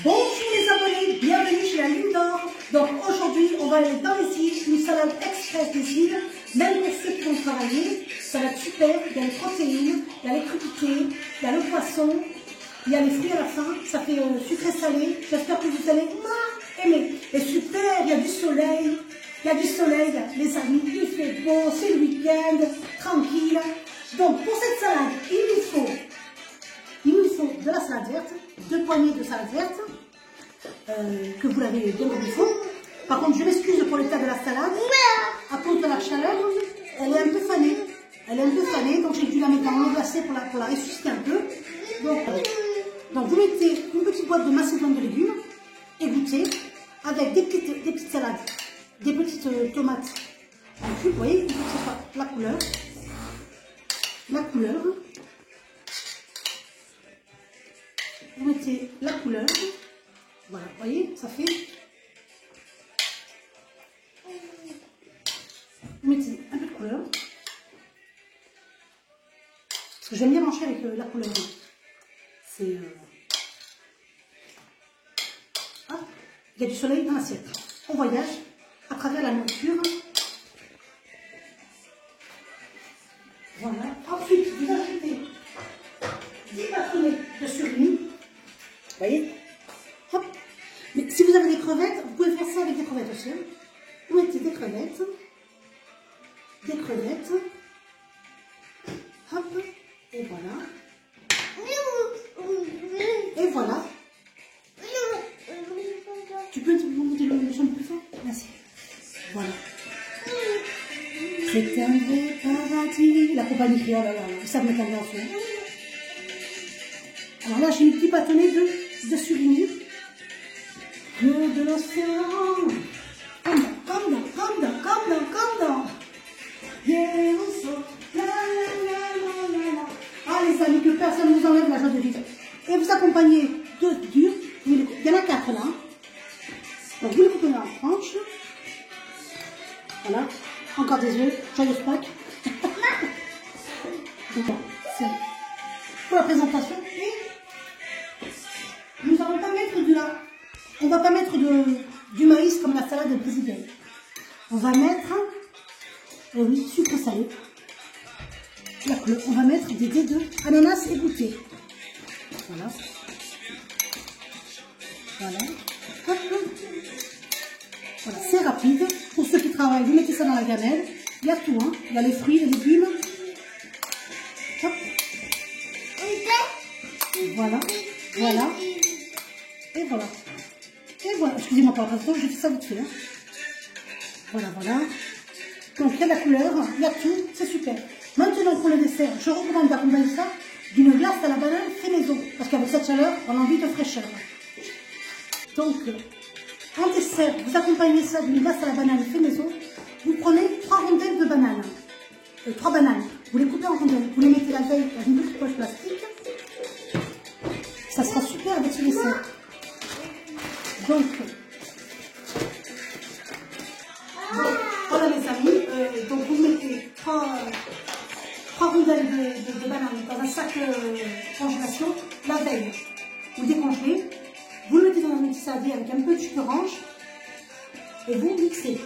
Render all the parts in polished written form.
Bonjour les abonnés, bienvenue chez la Ligne d'Or. Donc aujourd'hui, on va aller dans les îles, une salade express des îles. Même pour ceux qui vont travailler, ça va être super. Il y a les protéines, il y a les crudités, il y a le poisson, il y a les fruits à la fin. Ça fait sucré-salé. J'espère que vous allez aimer. Et super, il y a du soleil. Il y a du soleil, les amis, il fait beau, c'est le week-end, tranquille. Donc pour cette salade, il nous faut de la salade verte, 2 poignées de salade verte, que vous l'avez bien comme il faut. Par contre, je m'excuse pour l'état de la salade, à cause de la chaleur, elle est un peu fanée. Elle est un peu fanée, donc j'ai dû la mettre dans l'eau glacée pour la ressusciter un peu. Donc vous mettez une petite boîte de macédoine de légumes, égouttée, avec des petites salades, des petites tomates. Vous voyez, il faut que ce soit la couleur. Vous mettez la couleur. Voilà, vous voyez, ça fait. Vous mettez un peu de couleur. Parce que j'aime bien manger avec la couleur. C'est. Ah, il y a du soleil dans l'assiette. On voyage à travers la nourriture. Voilà. Ensuite, vous ajoutez 10 bâtonnets de surimi. Vous voyez? Hop. Mais si vous avez des crevettes, vous pouvez faire ça avec des crevettes aussi. Vous mettez des crevettes. Hop. Et voilà. Et voilà. Tu peux monter le son plus fort? Merci. Voilà. C'est un vrai paradis. La compagnie créole, alors, ils savent mettre l'ambiance. Alors là, j'ai mis 10 bâtonnets de surimi. Que de l'océan. Comme dans. Yeah, on sort. La. Ah, les amis, que personne ne vous enlève la joie de vivre. Et vous accompagnez d'œufs durs. Il y en a 4 là. Donc, vous les coupez en tranches. Voilà. Encore des œufs. Joyeuse Pâques. Donc, c'est pour la présentation. Et nous n'allons pas mettre on va pas mettre du maïs comme la salade brésilienne. On va mettre, oui, sucre salé. On va mettre des dés d'ananas égouttés. Voilà. Voilà. Hop. Voilà, c'est rapide. Pour ceux qui travaillent, vous mettez ça dans la gamelle. Il y a tout, hein. Il y a les fruits, les légumes. Hop. Voilà. Et voilà. Excusez-moi pour la présentation, j'ai fait ça vite fait. Hein. Voilà. Donc, il y a la couleur, il y a tout, c'est super. Maintenant, pour le dessert, je recommande d'accompagner ça d'une glace à la banane fait maison. Parce qu'avec cette chaleur, on a envie de fraîcheur. Donc, en dessert, vous accompagnez ça d'une glace à la banane fait maison. Vous prenez 3 rondelles de bananes. 3 bananes. Vous les coupez en rondelles. Vous les mettez la veille dans une petite poche plastique. Ça sera super avec ce dessert. Donc, voilà les amis. Donc vous mettez 3 rondelles de bananes dans un sac congélation la veille. Vous décongelez. Vous le mettez dans un petit saladier avec un peu de jus d'orange. Et vous mixez.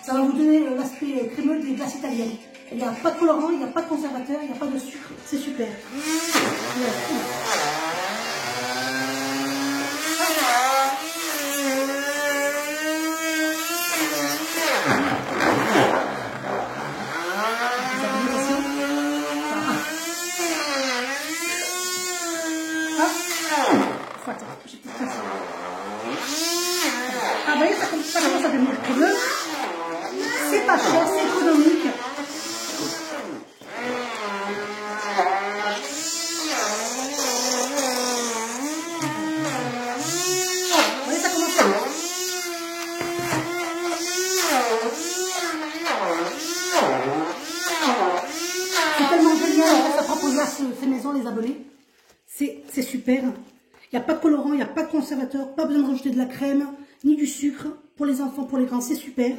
Ça va vous donner l'aspect crémeux des glaces italiennes. Il n'y a pas de colorant, il n'y a pas de conservateur, il n'y a pas de sucre. C'est super. Ah, vous voyez, ça commence à devenir crémeux. C'est pas cher, c'est économique. Vous voyez, ça commence à... C'est tellement génial, sa propre glace fait maison, les abonnés. C'est super. Il n'y a pas de colorant, il n'y a pas de conservateur, pas besoin de rajouter de la crème, ni du sucre. Pour les enfants, pour les grands, c'est super.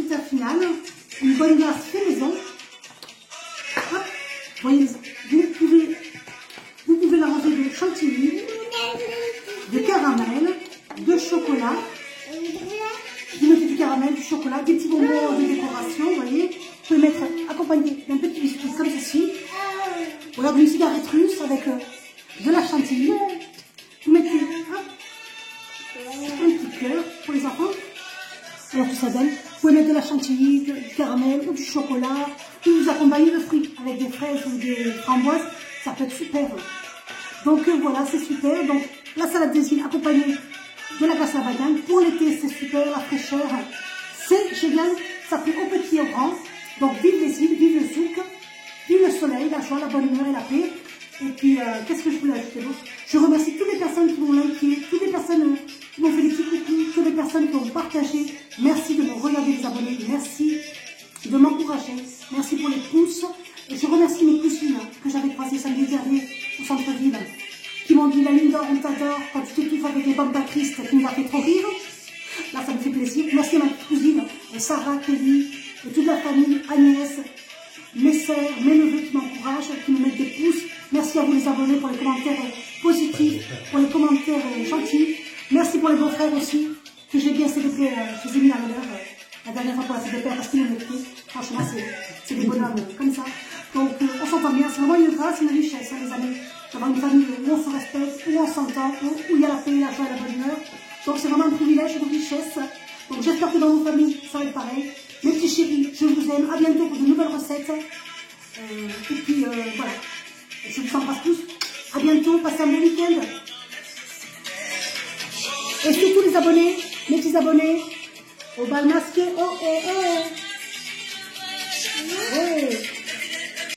résultat final. Une bonne glace fait maison. Hop, voyez, vous pouvez l'arranger de chantilly, de caramel, de chocolat. Vous mettez du caramel, du chocolat, des petits bonbons de décoration, vous voyez. Vous pouvez mettre accompagné d'un petit biscuit comme ceci. Regardez une cigarette russe avec de la chantilly. Vous mettez un petit cœur pour les enfants. Alors tout ça donne. Vous pouvez mettre de la chantilly, du caramel ou du chocolat. Ou vous accompagnez de fruits avec des fraises ou des framboises. Ça peut être super. Donc voilà, c'est super. Donc la salade des îles accompagnée de la glace à la banane. Pour l'été, c'est super, la fraîcheur. C'est génial. Ça plaît aux petits et aux grands. Donc vive les îles, vive le souk, vive le soleil, la joie, la bonne humeur et la paix. Et puis, qu'est-ce que je voulais ajouter d'autre? Je remercie toutes les personnes qui m'ont liké, toutes les personnes qui m'ont fait des petits coucous, toutes les personnes qui ont partagé. Merci de me regarder les abonnés, merci de m'encourager, merci pour les pouces. Et je remercie mes cousines que j'avais croisées samedi dernier au centre-ville, qui m'ont dit, la Linda, on t'adore, quand tu t'étouffes avec les bombes à Christ, qui nous a fait trop rire. Là, ça me fait plaisir. Merci à ma petite cousine, Sarah, Kelly, et toute la famille, Agnès, mes sœurs, mes neveux qui m'encouragent, qui me mettent des pouces. Merci à vous les abonnés pour les commentaires positifs, pour les commentaires gentils. Merci pour les beaux-frères aussi, que j'ai bien célébré, je les ai mis à l'honneur la dernière fois pour la fête des pères parce qu'ils m'ont écrit. Franchement, c'est des bonhommes comme ça. Donc, on s'entend bien. C'est vraiment une grâce, une richesse, hein, les amis. D'avoir une famille où on se respecte, où on s'entend, où il y a la paix, la joie et la bonne humeur. Donc, c'est vraiment un privilège, une richesse. Donc, j'espère que dans vos familles, ça va être pareil. Mes petits chéris, je vous aime. À bientôt pour de nouvelles recettes. Et puis, voilà. Je vous embrasse tous. À bientôt. Passez un bon week-end. Et c'est tous les abonnés, mes petits abonnés, au bal masqué. Oh, oh, oh. Ouais.